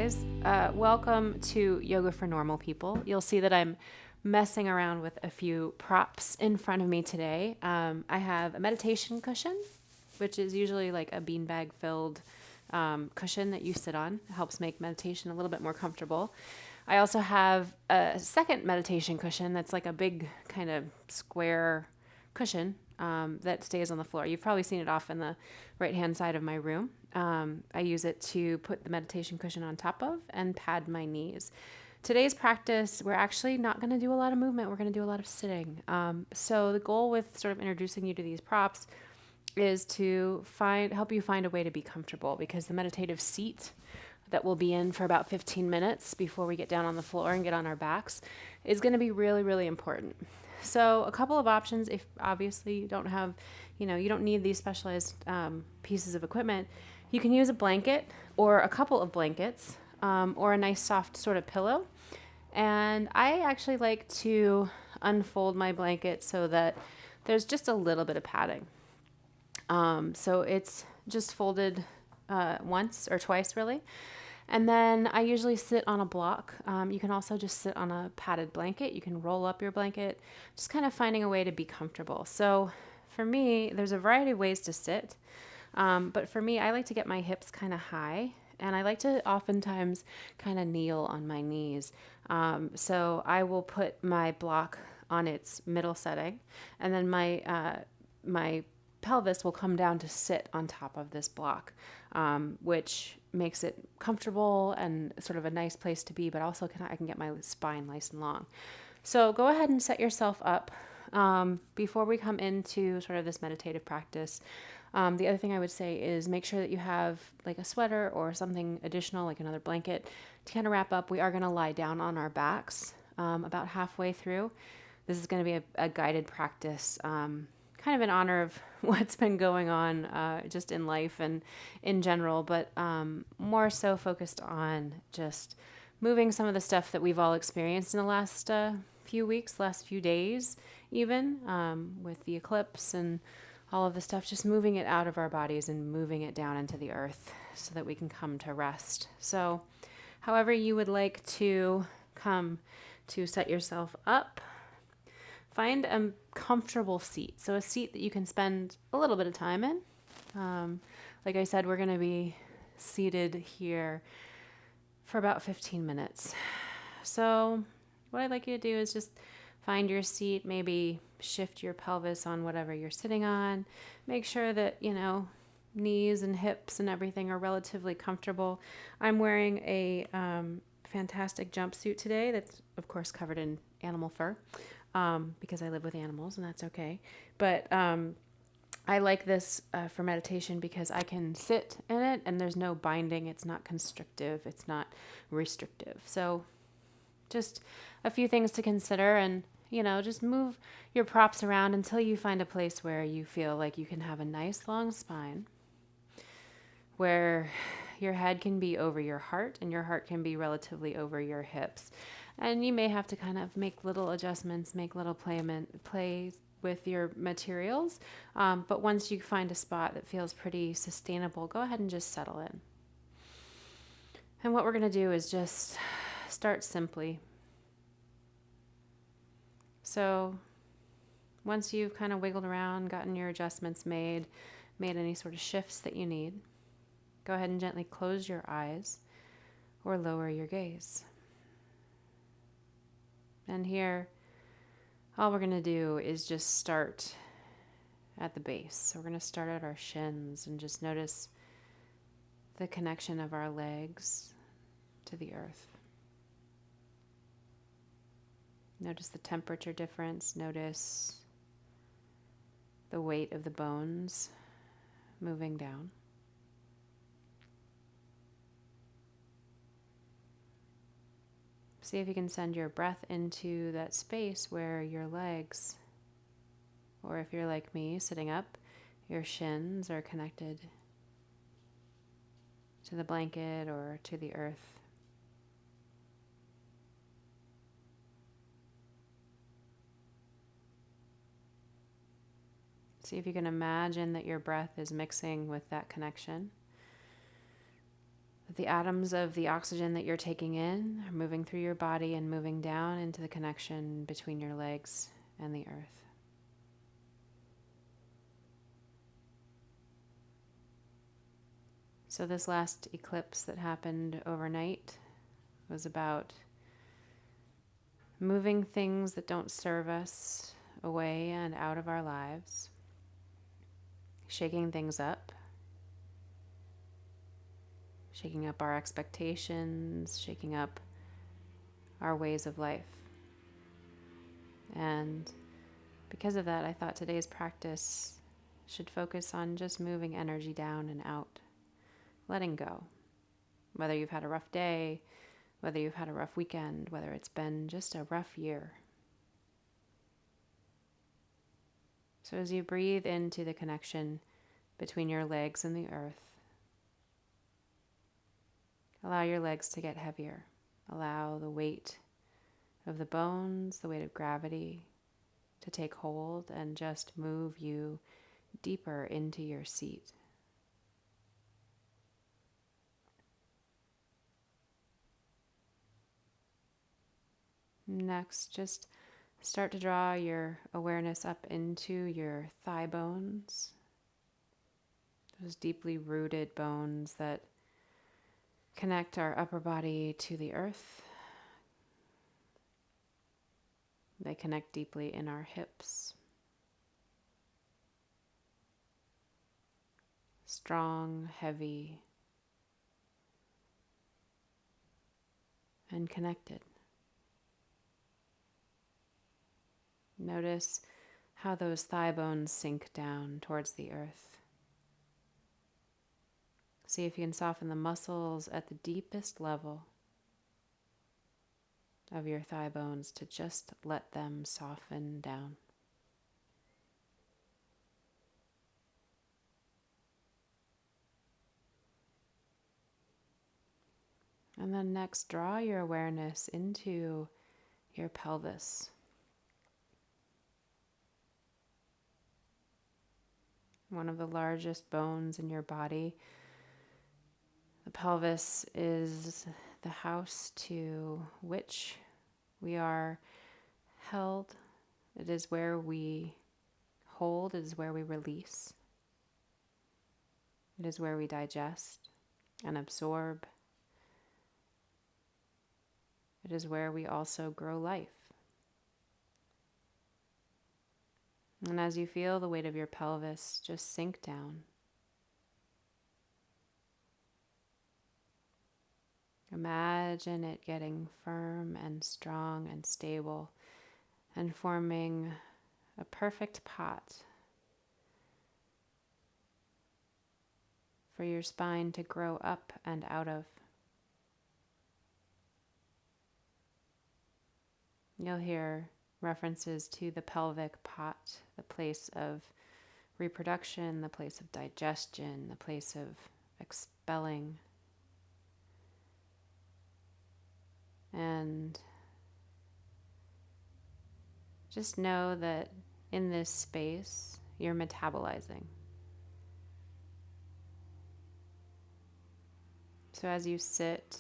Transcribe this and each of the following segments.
guys. Welcome to Yoga for Normal People. You'll see that I'm messing around with a few props in front of me today. I have a meditation cushion, which is usually like a beanbag filled cushion that you sit on. It helps make meditation a little bit more comfortable. I also have a second meditation cushion that's like a big kind of square cushion that stays on the floor. You've probably seen it off in the right-hand side of my room. I use it to put the meditation cushion on top of and pad my knees. Today's practice, we're actually not going to do a lot of movement. We're going to do a lot of sitting. So the goal with sort of introducing you to these props is to help you find a way to be comfortable, because the meditative seat that we'll be in for about 15 minutes before we get down on the floor and get on our backs is going to be really, really important. So a couple of options, if obviously you don't have, you don't need these specialized pieces of equipment, you can use a blanket or a couple of blankets or a nice soft sort of pillow. And I actually like to unfold my blanket so that there's just a little bit of padding. So it's just folded once or twice, really. And then I usually sit on a block. You can also just sit on a padded blanket. You can roll up your blanket, just kind of finding a way to be comfortable. So for me, there's a variety of ways to sit. But for me, I like to get my hips kind of high, and I like to oftentimes kind of kneel on my knees. So I will put my block on its middle setting, and then my pelvis will come down to sit on top of this block, which makes it comfortable and sort of a nice place to be, but also I can get my spine nice and long. So go ahead and set yourself up before we come into sort of this meditative practice. The other thing I would say is make sure that you have like a sweater or something additional, like another blanket, to kind of wrap up. We are going to lie down on our backs about halfway through. This is going to be a guided practice, kind of in honor of what's been going on just in life and in general, but more so focused on just moving some of the stuff that we've all experienced in the last few weeks, last few days even, with the eclipse and all of the stuff, just moving it out of our bodies and moving it down into the earth so that we can come to rest. So however you would like to come to set yourself up, find a comfortable seat. So a seat that you can spend a little bit of time in. Like I said, we're going to be seated here for about 15 minutes. So what I'd like you to do is just find your seat, maybe shift your pelvis on whatever you're sitting on. Make sure that, knees and hips and everything are relatively comfortable. I'm wearing a fantastic jumpsuit today that's, of course, covered in animal fur. Because I live with animals, and that's okay. But I like this for meditation because I can sit in it and there's no binding. It's not constrictive. It's not restrictive. So just a few things to consider, and, just move your props around until you find a place where you feel like you can have a nice long spine, where your head can be over your heart and your heart can be relatively over your hips. And you may have to kind of make little adjustments, make little play with your materials. But once you find a spot that feels pretty sustainable, go ahead and just settle in. And what we're going to do is just start simply. So once you've kind of wiggled around, gotten your adjustments made any sort of shifts that you need, go ahead and gently close your eyes or lower your gaze. And here, all we're going to do is just start at the base. So we're going to start at our shins and just notice the connection of our legs to the earth. Notice the temperature difference. Notice the weight of the bones moving down. See if you can send your breath into that space where your legs, or if you're like me, sitting up, your shins are connected to the blanket or to the earth. See if you can imagine that your breath is mixing with that connection. The atoms of the oxygen that you're taking in are moving through your body and moving down into the connection between your legs and the earth. So this last eclipse that happened overnight was about moving things that don't serve us away and out of our lives, shaking things up, shaking up our expectations, shaking up our ways of life. And because of that, I thought today's practice should focus on just moving energy down and out, letting go. Whether you've had a rough day, whether you've had a rough weekend, whether it's been just a rough year. So as you breathe into the connection between your legs and the earth, allow your legs to get heavier. Allow the weight of the bones, the weight of gravity to take hold and just move you deeper into your seat. Next, just start to draw your awareness up into your thigh bones, those deeply rooted bones that connect our upper body to the earth. They connect deeply in our hips. Strong, heavy, and connected. Notice how those thigh bones sink down towards the earth. See if you can soften the muscles at the deepest level of your thigh bones to just let them soften down. And then next, draw your awareness into your pelvis. One of the largest bones in your body. The pelvis is the house to which we are held. It is where we hold. It is where we release. It is where we digest and absorb. It is where we also grow life. And as you feel the weight of your pelvis just sink down, imagine it getting firm and strong and stable and forming a perfect pot for your spine to grow up and out of. You'll hear references to the pelvic pot, the place of reproduction, the place of digestion, the place of expelling. And just know that in this space, you're metabolizing. So as you sit,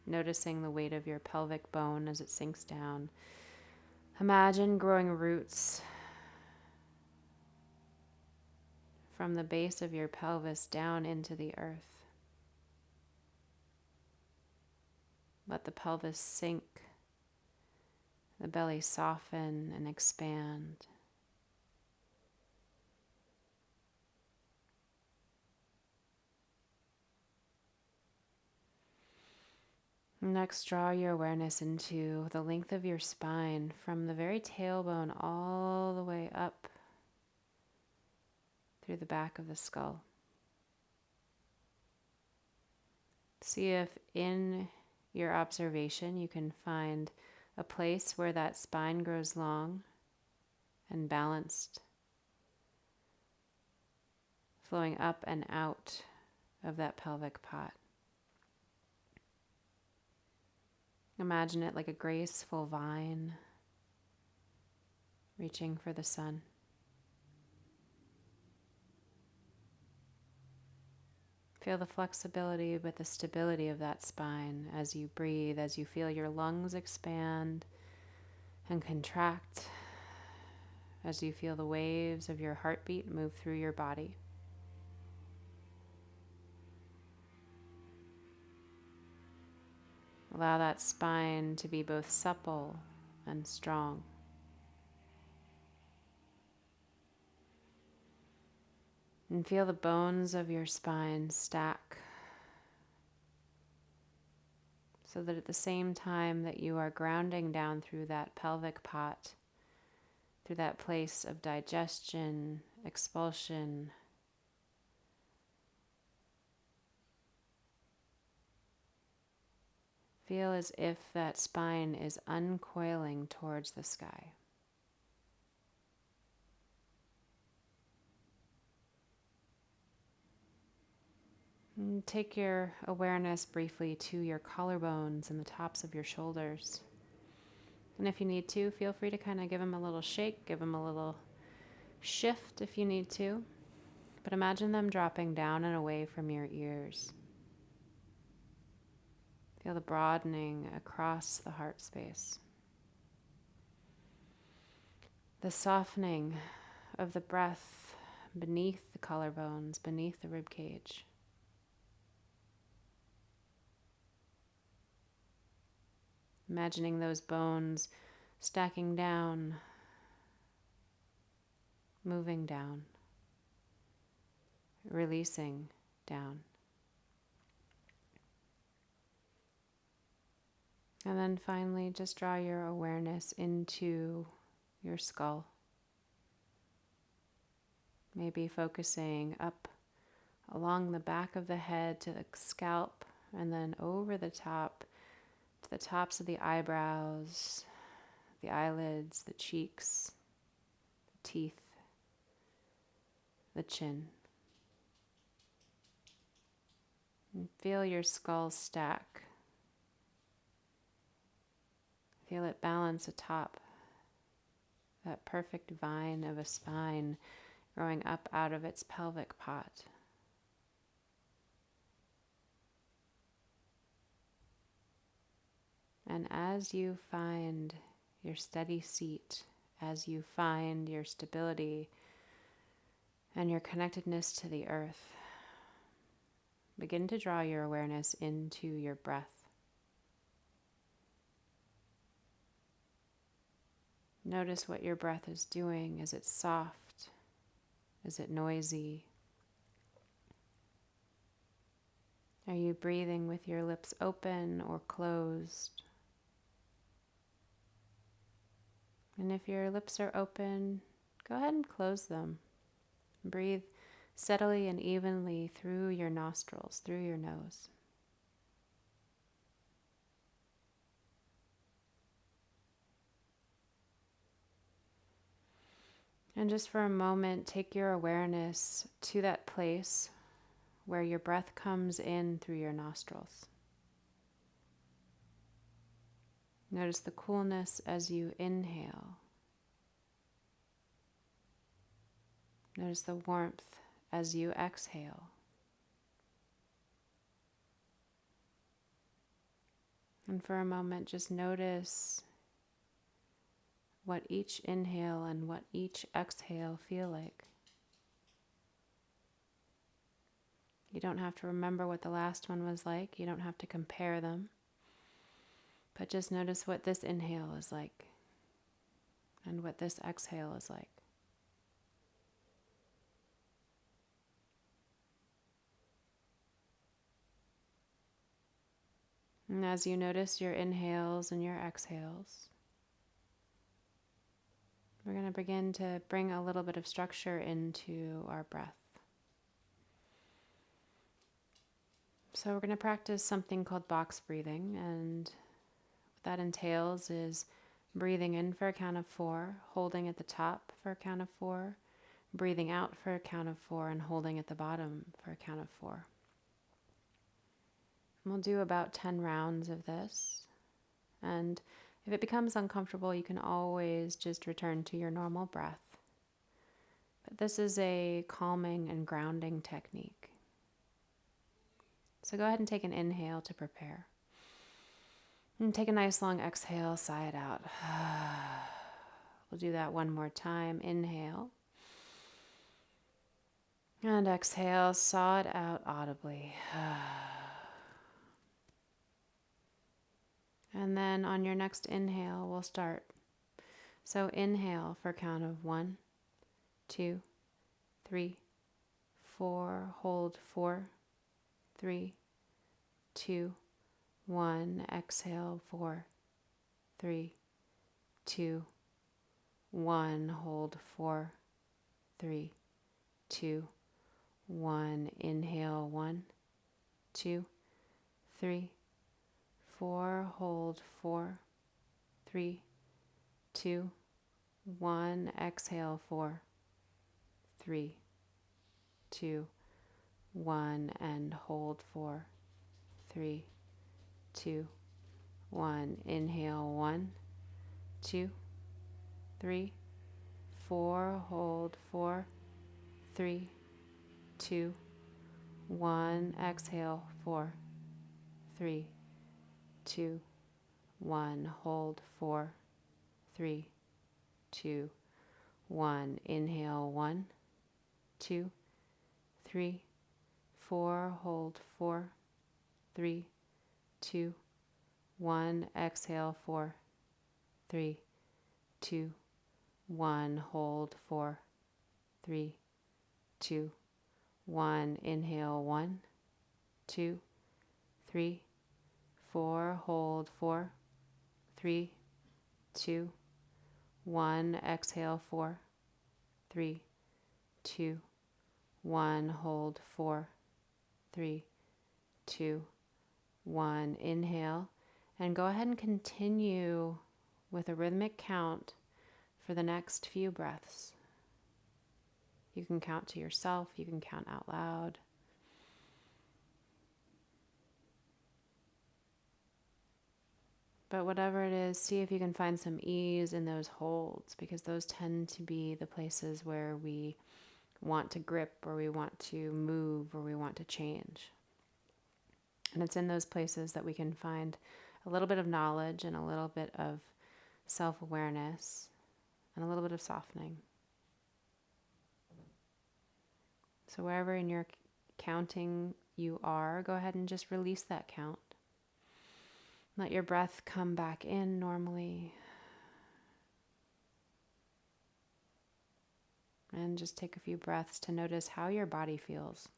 noticing the weight of your pelvic bone as it sinks down, imagine growing roots from the base of your pelvis down into the earth. Let the pelvis sink, the belly soften and expand. Next, draw your awareness into the length of your spine from the very tailbone all the way up through the back of the skull. See if in your observation you can find a place where that spine grows long and balanced, flowing up and out of that pelvic pot. Imagine it like a graceful vine reaching for the sun. Feel the flexibility but the stability of that spine as you breathe, as you feel your lungs expand and contract, as you feel the waves of your heartbeat move through your body. Allow that spine to be both supple and strong. And feel the bones of your spine stack so that at the same time that you are grounding down through that pelvic pot, through that place of digestion, expulsion, feel as if that spine is uncoiling towards the sky. And take your awareness briefly to your collarbones and the tops of your shoulders. And if you need to, feel free to kind of give them a little shake, give them a little shift if you need to. But imagine them dropping down and away from your ears. Feel the broadening across the heart space. The softening of the breath beneath the collarbones, beneath the rib cage. Imagining those bones stacking down, moving down, releasing down. And then finally, just draw your awareness into your skull. Maybe focusing up along the back of the head to the scalp, and then over the top to the tops of the eyebrows, the eyelids, the cheeks, the teeth, the chin. And feel your skull stack. Feel it balance atop that perfect vine of a spine growing up out of its pelvic pot. And as you find your steady seat, as you find your stability and your connectedness to the earth, begin to draw your awareness into your breath. Notice what your breath is doing. Is it soft? Is it noisy? Are you breathing with your lips open or closed? And if your lips are open, go ahead and close them. Breathe steadily and evenly through your nostrils, through your nose. And just for a moment, take your awareness to that place where your breath comes in through your nostrils. Notice the coolness as you inhale. Notice the warmth as you exhale. And for a moment, just notice what each inhale and what each exhale feel like. You don't have to remember what the last one was like. You don't have to compare them. But just notice what this inhale is like and what this exhale is like. And as you notice your inhales and your exhales, we're going to begin to bring a little bit of structure into our breath. So we're going to practice something called box breathing, and what that entails is breathing in for a count of 4, holding at the top for a count of 4, breathing out for a count of 4, and holding at the bottom for a count of 4. We'll do about 10 rounds of this, and if it becomes uncomfortable, you can always just return to your normal breath. But this is a calming and grounding technique. So go ahead and take an inhale to prepare. And take a nice long exhale, sigh it out. We'll do that one more time. Inhale. And exhale, saw it out audibly. And then on your next inhale, we'll start. So inhale for a count of 1, 2, 3, 4. Hold 4, 3, 2, 1. Exhale 4, 3, 2, 1. Hold 4, 3, 2, 1. Inhale 1, 2, 3, 4. Hold 4, 3, 2, 1. Exhale 4, 3, 2, 1. And hold 4, 3, 2, 1. Inhale 1, 2, 3, 4. Hold 4, 3, 2, 1. Exhale 4, 3, 2, 1. Hold 4, 3, 2, 1. Inhale 1, 2, 3, 4. Hold 4, 3, 2, 1. Exhale 4, 3, 2, 1. Hold 4, 3, 2, 1. Inhale 1, 2, 3, 4. Hold 4, 3, 2, 1. Exhale 4, 3, 2, 1. Hold 4, 3, 2, 1. Inhale, and go ahead and continue with a rhythmic count for the next few breaths. You can count to yourself, you can count out loud. But whatever it is, see if you can find some ease in those holds, because those tend to be the places where we want to grip, or we want to move, or we want to change. And it's in those places that we can find a little bit of knowledge and a little bit of self-awareness and a little bit of softening. So wherever in your counting you are, go ahead and just release that count. Let your breath come back in normally. And just take a few breaths to notice how your body feels.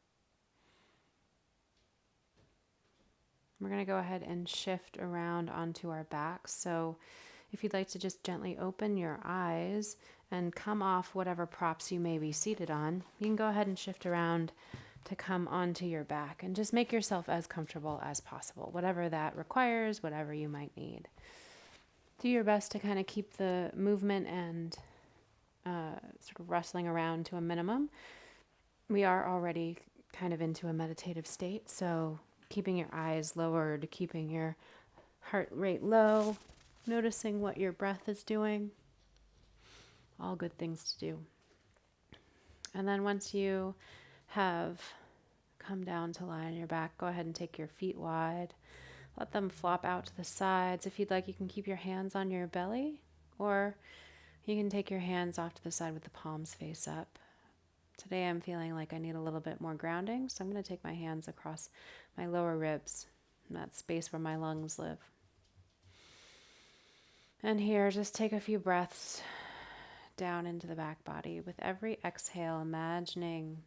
We're going to go ahead and shift around onto our backs. So if you'd like to just gently open your eyes and come off whatever props you may be seated on, you can go ahead and shift around to come onto your back and just make yourself as comfortable as possible, whatever that requires, whatever you might need. Do your best to kind of keep the movement and sort of rustling around to a minimum. We are already kind of into a meditative state, so keeping your eyes lowered, keeping your heart rate low, noticing what your breath is doing, all good things to do. And then once you have come down to lie on your back, go ahead and take your feet wide. Let them flop out to the sides. If you'd like, you can keep your hands on your belly, or you can take your hands off to the side with the palms face up. Today I'm feeling like I need a little bit more grounding, so I'm going to take my hands across my lower ribs, in that space where my lungs live. And here, just take a few breaths down into the back body. With every exhale, imagining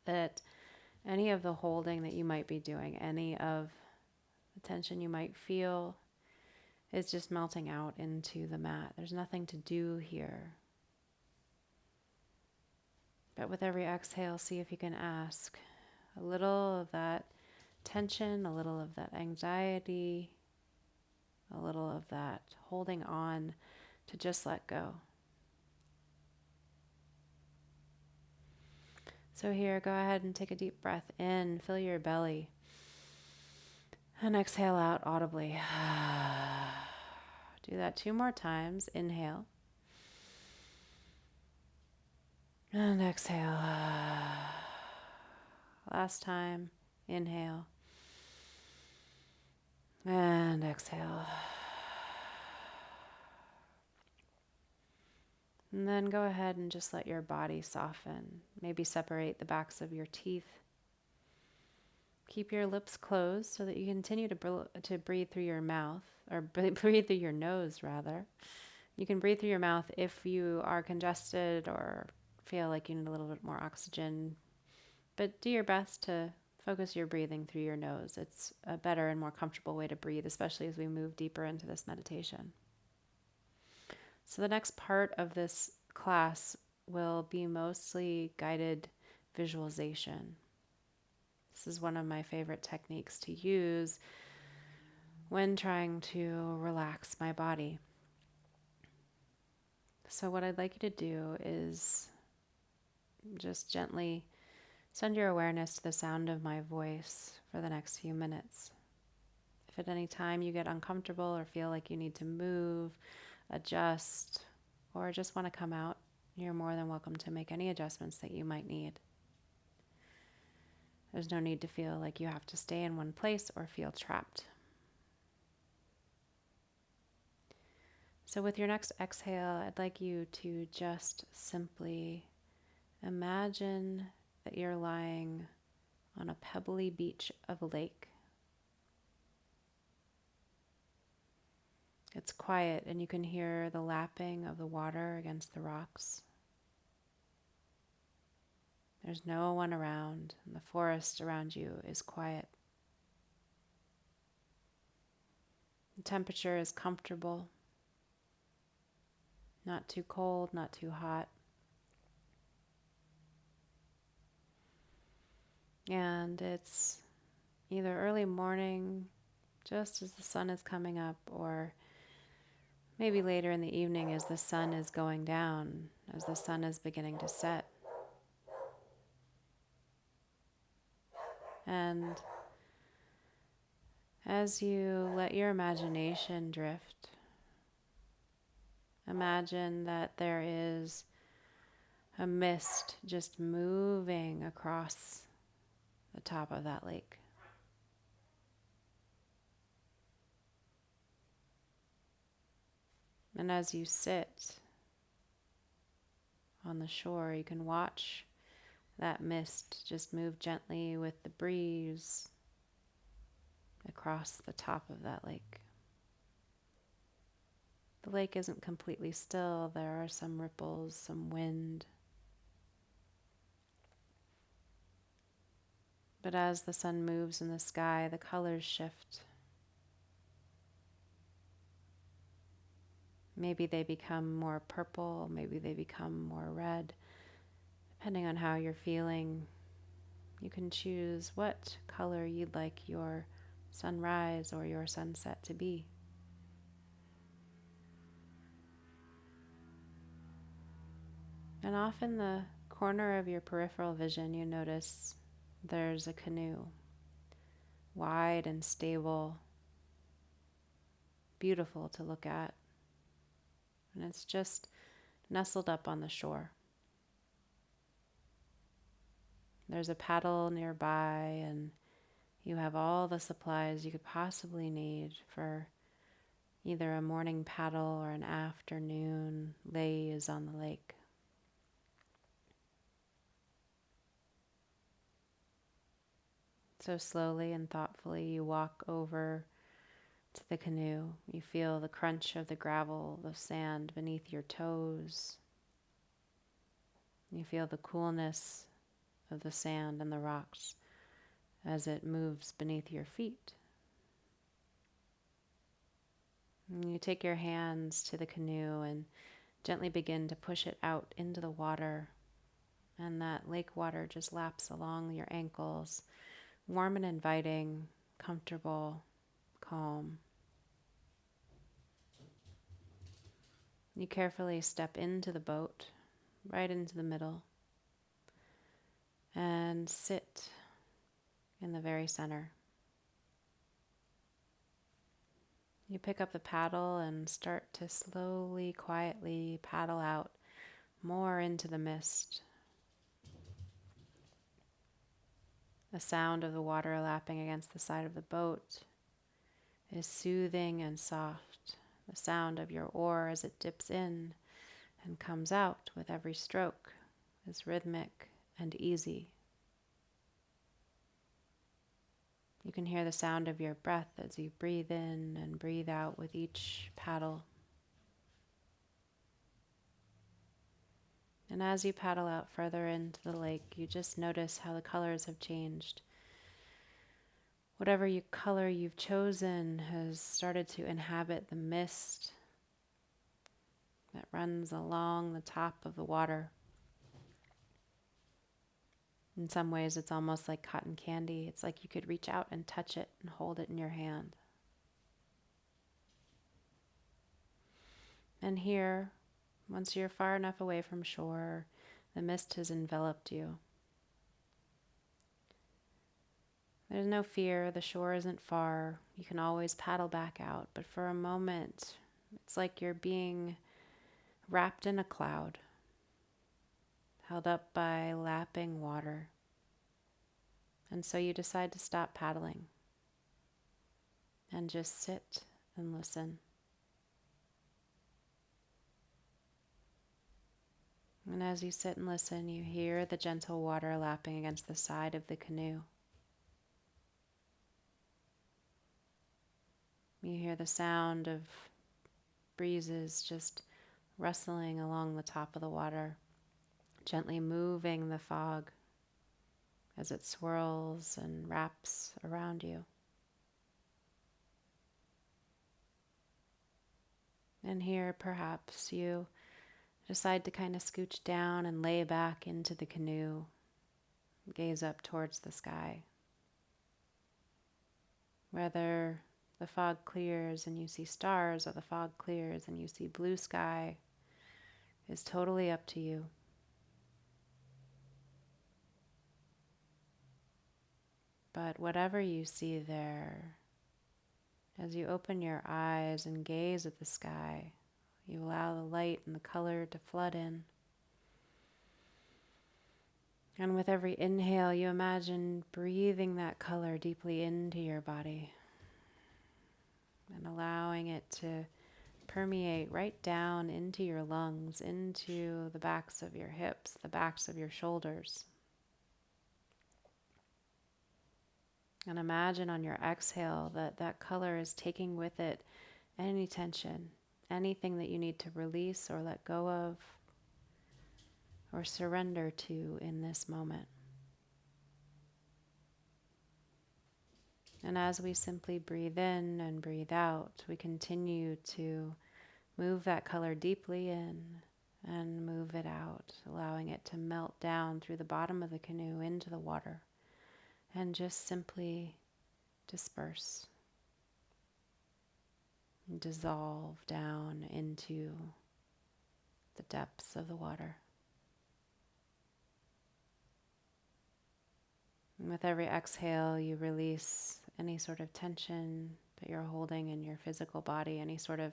that any of the holding that you might be doing, any of the tension you might feel, is just melting out into the mat. There's nothing to do here. But with every exhale, see if you can ask a little of that tension, a little of that anxiety, a little of that holding on to just let go. So here, go ahead and take a deep breath in, fill your belly, and exhale out audibly. Do that 2 more times. Inhale. And exhale. Last time. Inhale. And exhale. And then go ahead and just let your body soften. Maybe separate the backs of your teeth. Keep your lips closed so that you continue to breathe through your mouth, or breathe through your nose, rather. You can breathe through your mouth if you are congested or feel like you need a little bit more oxygen. But do your best to focus your breathing through your nose. It's a better and more comfortable way to breathe, especially as we move deeper into this meditation. So the next part of this class will be mostly guided visualization. This is one of my favorite techniques to use when trying to relax my body. So what I'd like you to do is just gently send your awareness to the sound of my voice for the next few minutes. If at any time you get uncomfortable or feel like you need to move, adjust, or just want to come out, you're more than welcome to make any adjustments that you might need. There's no need to feel like you have to stay in one place or feel trapped. So with your next exhale, I'd like you to just simply imagine that you're lying on a pebbly beach of a lake. It's quiet and you can hear the lapping of the water against the rocks. There's no one around, and the forest around you is quiet. The temperature is comfortable, not too cold, not too hot. And it's either early morning, just as the sun is coming up, or maybe later in the evening as the sun is going down, as the sun is beginning to set. And as you let your imagination drift, imagine that there is a mist just moving across the top of that lake. And as you sit on the shore, you can watch that mist just move gently with the breeze across the top of that lake. The lake isn't completely still. There are some ripples, some wind. But as the sun moves in the sky, the colors shift. Maybe they become more purple, maybe they become more red. Depending on how you're feeling, you can choose what color you'd like your sunrise or your sunset to be. And off in the corner of your peripheral vision, you notice there's a canoe, wide and stable, beautiful to look at. And it's just nestled up on the shore. There's a paddle nearby, and you have all the supplies you could possibly need for either a morning paddle or an afternoon laze on the lake. So slowly and thoughtfully you walk over to the canoe. You feel the crunch of the gravel, the sand beneath your toes. You feel the coolness of the sand and the rocks as it moves beneath your feet. And you take your hands to the canoe and gently begin to push it out into the water. And that lake water just laps along your ankles, warm and inviting, comfortable, calm. You carefully step into the boat, right into the middle, and sit in the very center. You pick up the paddle and start to slowly, quietly paddle out more into the mist. The sound of the water lapping against the side of the boat is soothing and soft. The sound of your oar as it dips in and comes out with every stroke is rhythmic and easy. You can hear the sound of your breath as you breathe in and breathe out with each paddle. And as you paddle out further into the lake, you just notice how the colors have changed. Whatever color you've chosen has started to inhabit the mist that runs along the top of the water. In some ways, it's almost like cotton candy. It's like you could reach out and touch it and hold it in your hand. And here, once you're far enough away from shore, the mist has enveloped you. There's no fear, the shore isn't far. You can always paddle back out, but for a moment, it's like you're being wrapped in a cloud, held up by lapping water. And so you decide to stop paddling and just sit and listen. And as you sit and listen, you hear the gentle water lapping against the side of the canoe. You hear the sound of breezes just rustling along the top of the water, gently moving the fog as it swirls and wraps around you. And here, perhaps, you decide to kind of scooch down and lay back into the canoe, gaze up towards the sky. Whether the fog clears and you see stars, or the fog clears and you see blue sky, is totally up to you. But whatever you see there, as you open your eyes and gaze at the sky, you allow the light and the color to flood in. And with every inhale, you imagine breathing that color deeply into your body and allowing it to permeate right down into your lungs, into the backs of your hips, the backs of your shoulders. And imagine on your exhale that that color is taking with it any tension, anything that you need to release or let go of or surrender to in this moment. And as we simply breathe in and breathe out, we continue to move that color deeply in and move it out, allowing it to melt down through the bottom of the canoe into the water and just simply disperse and dissolve down into the depths of the water. And with every exhale, you release any sort of tension that you're holding in your physical body, any sort of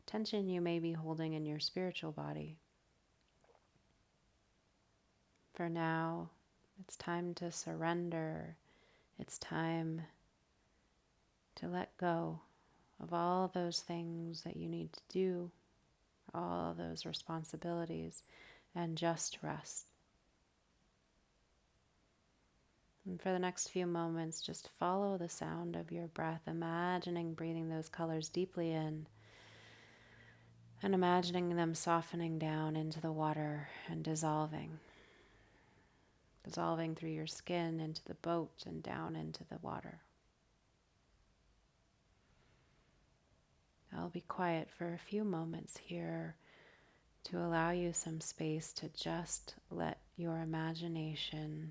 tension you may be holding in your spiritual body. For now, it's time to surrender. It's time to let go of all those things that you need to do, all those responsibilities, and just rest. And for the next few moments, just follow the sound of your breath, imagining breathing those colors deeply in and imagining them softening down into the water and dissolving through your skin into the boat and down into the water. I'll be quiet for a few moments here to allow you some space to just let your imagination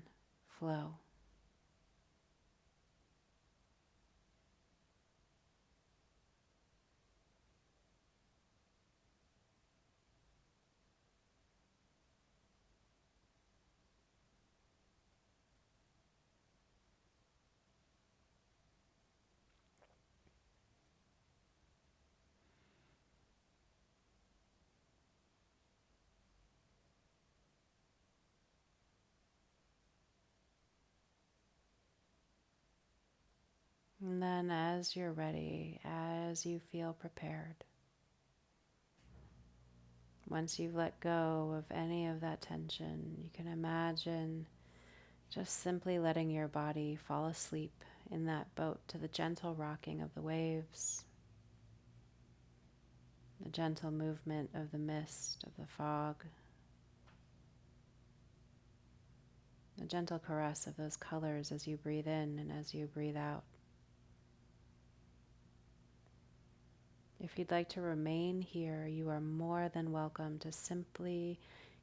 flow. And then as you're ready, as you feel prepared, once you've let go of any of that tension, you can imagine just simply letting your body fall asleep in that boat to the gentle rocking of the waves, the gentle movement of the mist, of the fog, the gentle caress of those colors as you breathe in and as you breathe out. If you'd like to remain here, you are more than welcome to simply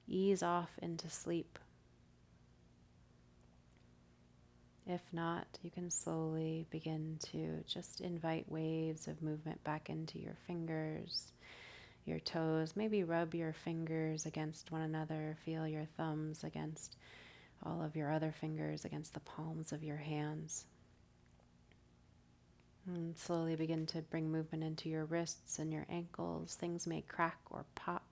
ease off into sleep. If not, you can slowly begin to just invite waves of movement back into your fingers, your toes. Maybe rub your fingers against one another, feel your thumbs against all of your other fingers, against the palms of your hands. And slowly begin to bring movement into your wrists and your ankles. Things may crack or pop.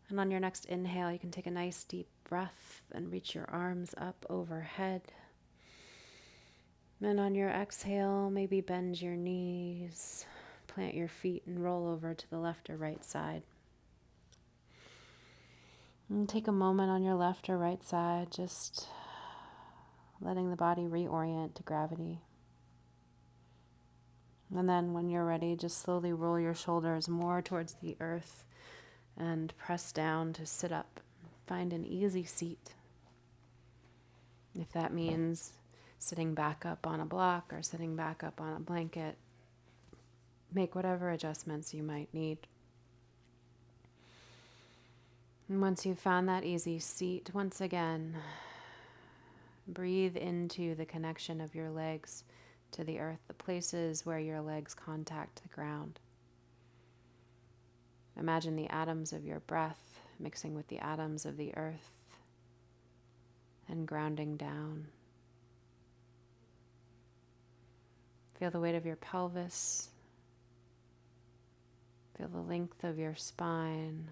And on your next inhale, you can take a nice deep breath and reach your arms up overhead. And on your exhale, maybe bend your knees, plant your feet and roll over to the left or right side. And take a moment on your left or right side, just letting the body reorient to gravity. And then when you're ready, just slowly roll your shoulders more towards the earth and press down to sit up. Find an easy seat. If that means sitting back up on a block or sitting back up on a blanket, make whatever adjustments you might need. And once you've found that easy seat, once again, breathe into the connection of your legs to the earth, the places where your legs contact the ground. Imagine the atoms of your breath mixing with the atoms of the earth and grounding down. Feel the weight of your pelvis. Feel the length of your spine.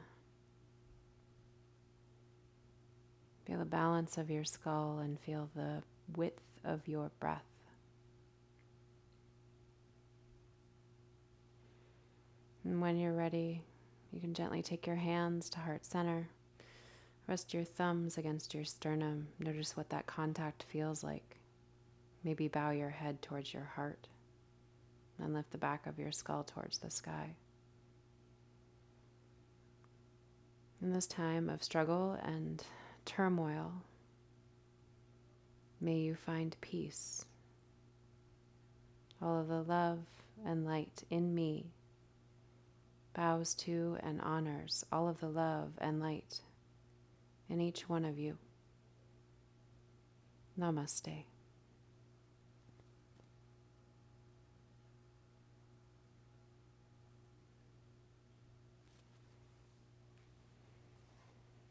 Feel the balance of your skull and feel the width of your breath. And when you're ready, you can gently take your hands to heart center. Rest your thumbs against your sternum. Notice what that contact feels like. Maybe bow your head towards your heart and lift the back of your skull towards the sky. In this time of struggle and turmoil, may you find peace. All of the love and light in me bows to and honors all of the love and light in each one of you. Namaste.